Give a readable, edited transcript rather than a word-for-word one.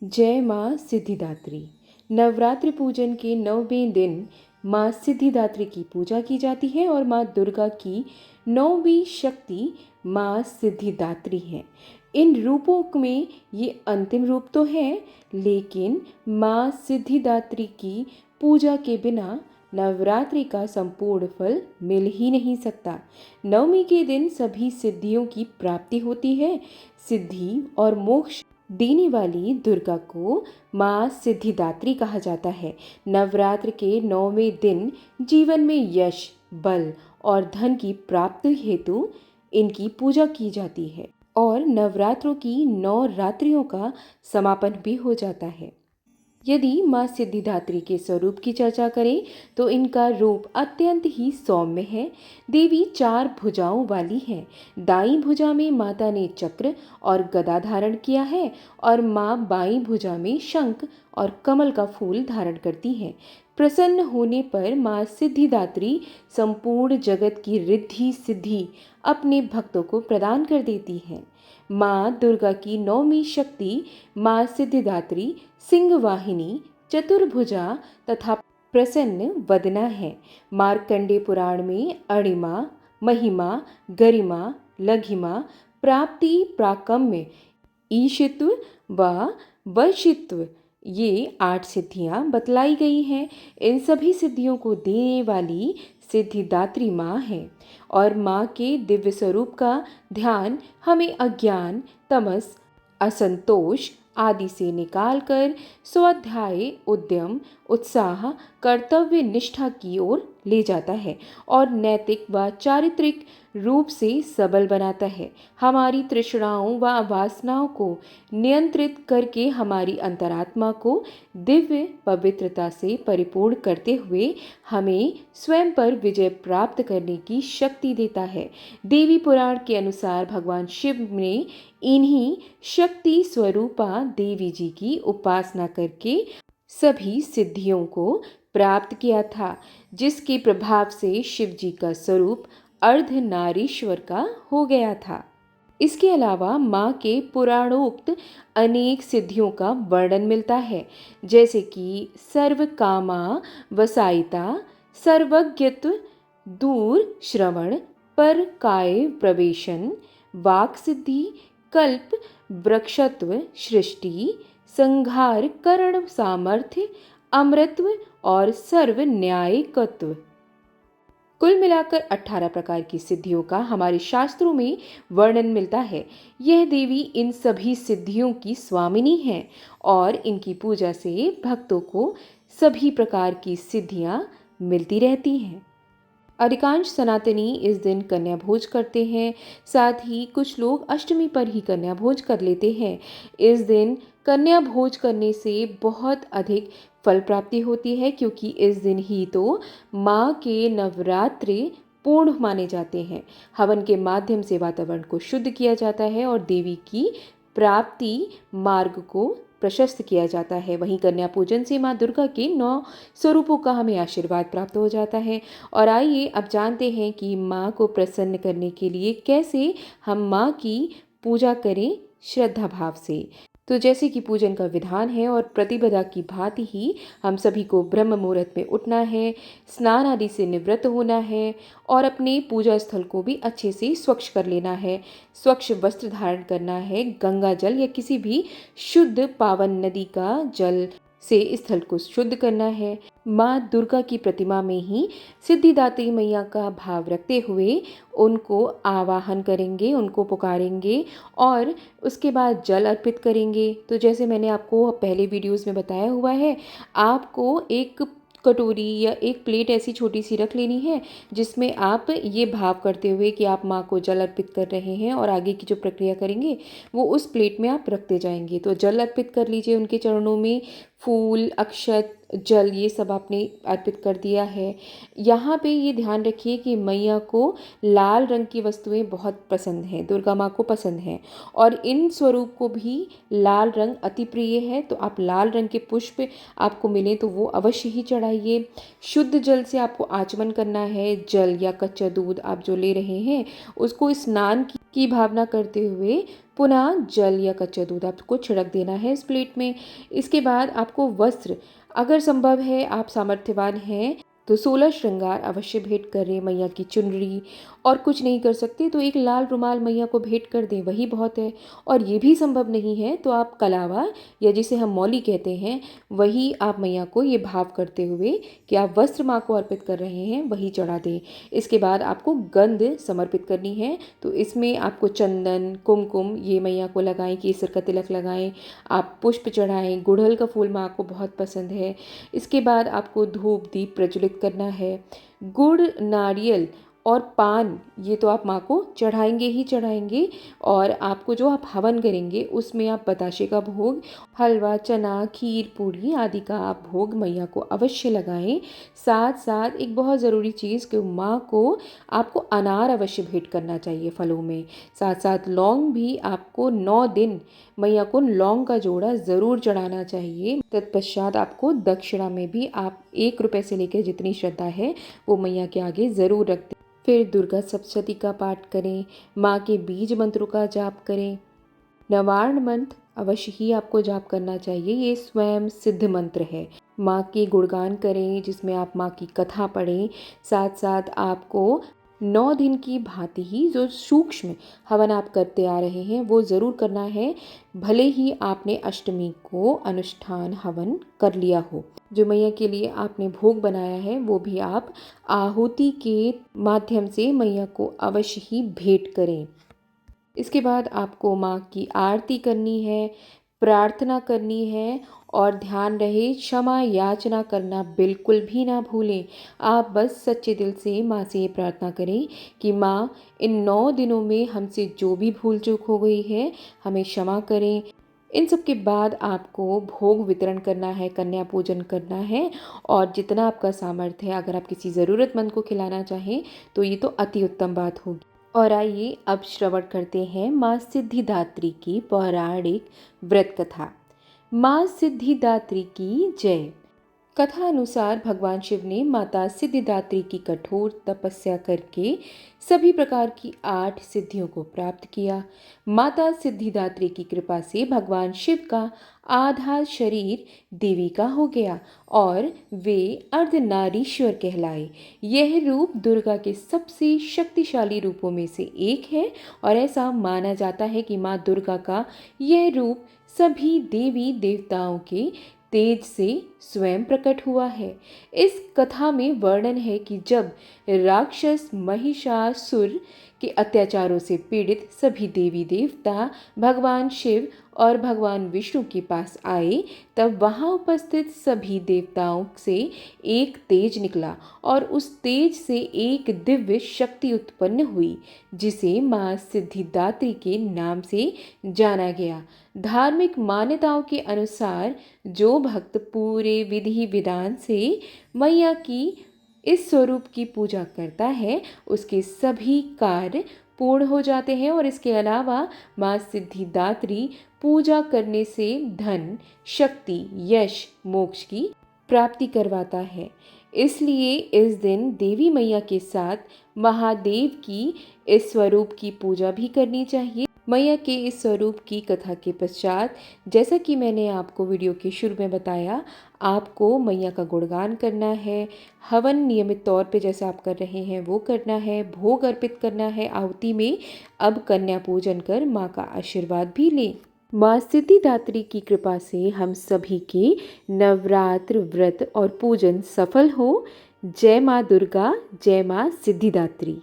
जय माँ सिद्धिदात्री। नवरात्रि पूजन के 9वें दिन माँ सिद्धिदात्री की पूजा की जाती है और माँ दुर्गा की 9वीं शक्ति माँ सिद्धिदात्री है। इन रूपों में ये अंतिम रूप तो है, लेकिन माँ सिद्धिदात्री की पूजा के बिना नवरात्रि का संपूर्ण फल मिल ही नहीं सकता। नवमी के दिन सभी सिद्धियों की प्राप्ति होती है। सिद्धि और मोक्ष देने वाली दुर्गा को माँ सिद्धिदात्री कहा जाता है। नवरात्र के 9वें दिन जीवन में यश, बल और धन की प्राप्ति हेतु इनकी पूजा की जाती है और नवरात्रों की 9 रात्रियों का समापन भी हो जाता है। यदि माँ सिद्धिदात्री के स्वरूप की चर्चा करें तो इनका रूप अत्यंत ही सौम्य है। देवी 4 भुजाओं वाली है। दाईं भुजा में माता ने चक्र और गदा धारण किया है और माँ बाईं भुजा में शंख और कमल का फूल धारण करती है। प्रसन्न होने पर माँ सिद्धिदात्री संपूर्ण जगत की रिद्धि सिद्धि अपने भक्तों को प्रदान कर देती है। माँ दुर्गा की 9वीं शक्ति माँ सिद्धिदात्री सिंह वाहिनी, चतुर्भुजा तथा प्रसन्न वदना है। मार्कंडे पुराण में अणिमा, महिमा, गरिमा, लघिमा, प्राप्ति, प्राकम्य, ईशित्व व वशित्व ये 8 सिद्धियां बतलाई गई हैं। इन सभी सिद्धियों को देने वाली सिद्धिदात्री माँ है और माँ के दिव्य स्वरूप का ध्यान हमें अज्ञान, तमस, असंतोष आदि से निकालकर स्वाध्याय, उद्यम, उत्साह, कर्तव्य निष्ठा की ओर ले जाता है और नैतिक व चारित्रिक रूप से सबल बनाता है। हमारी तृष्णाओं व वासनाओं को नियंत्रित करके हमारी अंतरात्मा को दिव्य पवित्रता से परिपूर्ण करते हुए हमें स्वयं पर विजय प्राप्त करने की शक्ति देता है। देवी पुराण के अनुसार भगवान शिव ने इन्हीं शक्ति स्वरूपा देवी जी की उपासना करके सभी सिद्धियों को प्राप्त किया था, जिसके प्रभाव से शिव जी का स्वरूप अर्धनारीश्वर का हो गया था। इसके अलावा माँ के पुराणोक्त अनेक सिद्धियों का वर्णन मिलता है, जैसे कि सर्व कामा वसायिता, सर्वज्ञत्व, दूर श्रवण, पर काय प्रवेशन, वाक सिद्धि, कल्प वृक्षत्व, सृष्टि संहार, करण सामर्थ्य, अमृतत्व और सर्व न्यायिकत्व। कुल मिलाकर 18 प्रकार की सिद्धियों का हमारे शास्त्रों में वर्णन मिलता है। यह देवी इन सभी सिद्धियों की स्वामिनी है और इनकी पूजा से भक्तों को सभी प्रकार की सिद्धियां मिलती रहती हैं। अधिकांश सनातनी इस दिन कन्या भोज करते हैं। साथ ही कुछ लोग अष्टमी पर ही कन्या भोज कर लेते हैं। इस दिन कन्या भोज करने से बहुत अधिक फल प्राप्ति होती है, क्योंकि इस दिन ही तो माँ के नवरात्रि पूर्ण माने जाते हैं। हवन के माध्यम से वातावरण को शुद्ध किया जाता है और देवी की प्राप्ति मार्ग को प्रशस्त किया जाता है। वहीं कन्या पूजन से माँ दुर्गा के 9 स्वरूपों का हमें आशीर्वाद प्राप्त हो जाता है। और आइए अब जानते हैं कि माँ को प्रसन्न करने के लिए कैसे हम माँ की पूजा करें श्रद्धा भाव से। तो जैसे कि पूजन का विधान है और प्रतिपदा की भांति ही हम सभी को ब्रह्म मुहूर्त में उठना है, स्नान आदि से निवृत्त होना है और अपने पूजा स्थल को भी अच्छे से स्वच्छ कर लेना है। स्वच्छ वस्त्र धारण करना है, गंगा जल या किसी भी शुद्ध पावन नदी का जल से स्थल को शुद्ध करना है। माँ दुर्गा की प्रतिमा में ही सिद्धिदात्री मैया का भाव रखते हुए उनको आवाहन करेंगे, उनको पुकारेंगे और उसके बाद जल अर्पित करेंगे। तो जैसे मैंने आपको पहले वीडियोस में बताया हुआ है, आपको एक कटोरी या एक प्लेट ऐसी छोटी सी रख लेनी है, जिसमें आप ये भाव करते हुए कि आप माँ को जल अर्पित कर रहे हैं और आगे की जो प्रक्रिया करेंगे वो उस प्लेट में आप रखते जाएंगे। तो जल अर्पित कर लीजिए उनके चरणों में, फूल, अक्षत, जल ये सब आपने अर्पित कर दिया है। यहाँ पे ये ध्यान रखिए कि मैया को लाल रंग की वस्तुएं बहुत पसंद हैं, दुर्गा माँ को पसंद हैं और इन स्वरूप को भी लाल रंग अति प्रिय है। तो आप लाल रंग के पुष्प आपको मिले तो वो अवश्य ही चढ़ाइए। शुद्ध जल से आपको आचमन करना है। जल या कच्चा दूध आप जो ले रहे हैं उसको स्नान की भावना करते हुए पुनः जल या कच्चा दूध आपको छिड़क देना है इस प्लेट में। इसके बाद आपको वस्त्र, अगर संभव है आप सामर्थ्यवान हैं तो 16 श्रृंगार अवश्य भेंट करें। मैया की चुनरी और कुछ नहीं कर सकते तो एक लाल रुमाल मैया को भेंट कर दें, वही बहुत है। और ये भी संभव नहीं है तो आप कलावा या जिसे हम मौली कहते हैं वही आप मैया को ये भाव करते हुए कि आप वस्त्र माँ को अर्पित कर रहे हैं वही चढ़ा दें। इसके बाद आपको गंध समर्पित करनी है, तो इसमें आपको चंदन, कुमकुम ये मैया को लगाएं, केसर का तिलक लगाएं, आप पुष्प चढ़ाएं, गुड़हल का फूल माँ को बहुत पसंद है। इसके बाद आपको धूप दीप प्रज्वलित करना है। गुड़, नारियल और पान ये तो आप माँ को चढ़ाएंगे ही चढ़ाएंगे। और आपको जो आप हवन करेंगे उसमें आप बताशे का भोग, हलवा, चना, खीर, पूड़ी आदि का आप भोग मैया को अवश्य लगाएं। साथ साथ एक बहुत ज़रूरी चीज़ कि माँ को आपको अनार अवश्य भेंट करना चाहिए फलों में। साथ साथ लौंग भी आपको 9 दिन मैया को लौंग का जोड़ा ज़रूर चढ़ाना चाहिए। तत्पश्चात आपको दक्षिणा में भी आप 1 रुपये से लेकर जितनी श्रद्धा है वो मैया के आगे ज़रूर रख दें। फिर दुर्गा सप्तशती का पाठ करें, माँ के बीज मंत्रों का जाप करें। नवार्ण मंत्र अवश्य ही आपको जाप करना चाहिए, ये स्वयं सिद्ध मंत्र है। माँ के गुणगान करें जिसमें आप माँ की कथा पढ़ें। साथ साथ आपको 9 दिन की भांति ही जो सूक्ष्म हवन आप करते आ रहे हैं वो ज़रूर करना है, भले ही आपने अष्टमी को अनुष्ठान हवन कर लिया हो। जो मैया के लिए आपने भोग बनाया है वो भी आप आहुति के माध्यम से मैया को अवश्य ही भेंट करें। इसके बाद आपको माँ की आरती करनी है, प्रार्थना करनी है और ध्यान रहे क्षमा याचना करना बिल्कुल भी ना भूलें। आप बस सच्चे दिल से माँ से ये प्रार्थना करें कि माँ इन 9 दिनों में हमसे जो भी भूल चूक हो गई है हमें क्षमा करें। इन सब के बाद आपको भोग वितरण करना है, कन्या पूजन करना है और जितना आपका सामर्थ्य है अगर आप किसी ज़रूरतमंद को खिलाना चाहें तो ये तो अति उत्तम बात होगी। और आइए अब श्रवण करते हैं माँ सिद्धिदात्री की पौराणिक व्रत कथा। माँ सिद्धिदात्री की जय। कथा अनुसार भगवान शिव ने माता सिद्धिदात्री की कठोर तपस्या करके सभी प्रकार की 8 सिद्धियों को प्राप्त किया। माता सिद्धिदात्री की कृपा से भगवान शिव का आधा शरीर देवी का हो गया और वे अर्धनारीश्वर कहलाए। यह रूप दुर्गा के सबसे शक्तिशाली रूपों में से एक है और ऐसा माना जाता है कि माँ दुर्गा का यह रूप सभी देवी देवताओं के तेज से स्वयं प्रकट हुआ है। इस कथा में वर्णन है कि जब राक्षस महिषासुर के अत्याचारों से पीड़ित सभी देवी देवता भगवान शिव और भगवान विष्णु के पास आए, तब वहाँ उपस्थित सभी देवताओं से एक तेज निकला और उस तेज से एक दिव्य शक्ति उत्पन्न हुई जिसे माँ सिद्धिदात्री के नाम से जाना गया। धार्मिक मान्यताओं के अनुसार जो भक्त पूरे विधि विधान से मैया की इस स्वरूप की पूजा करता है उसके सभी कार्य पूर्ण हो जाते हैं और इसके अलावा माँ सिद्धिदात्री पूजा करने से धन, शक्ति, यश, मोक्ष की प्राप्ति करवाता है। इसलिए इस दिन देवी मैया के साथ महादेव की इस स्वरूप की पूजा भी करनी चाहिए। मैया के इस स्वरूप की कथा के पश्चात जैसा कि मैंने आपको वीडियो के शुरू में बताया, आपको मैया का गुणगान करना है, हवन नियमित तौर पे जैसा आप कर रहे हैं वो करना है, भोग अर्पित करना है आहुति में। अब कन्या पूजन कर माँ का आशीर्वाद भी लें। माँ सिद्धिदात्री की कृपा से हम सभी के नवरात्र व्रत और पूजन सफल हो। जय माँ दुर्गा, जय माँ सिद्धिदात्री।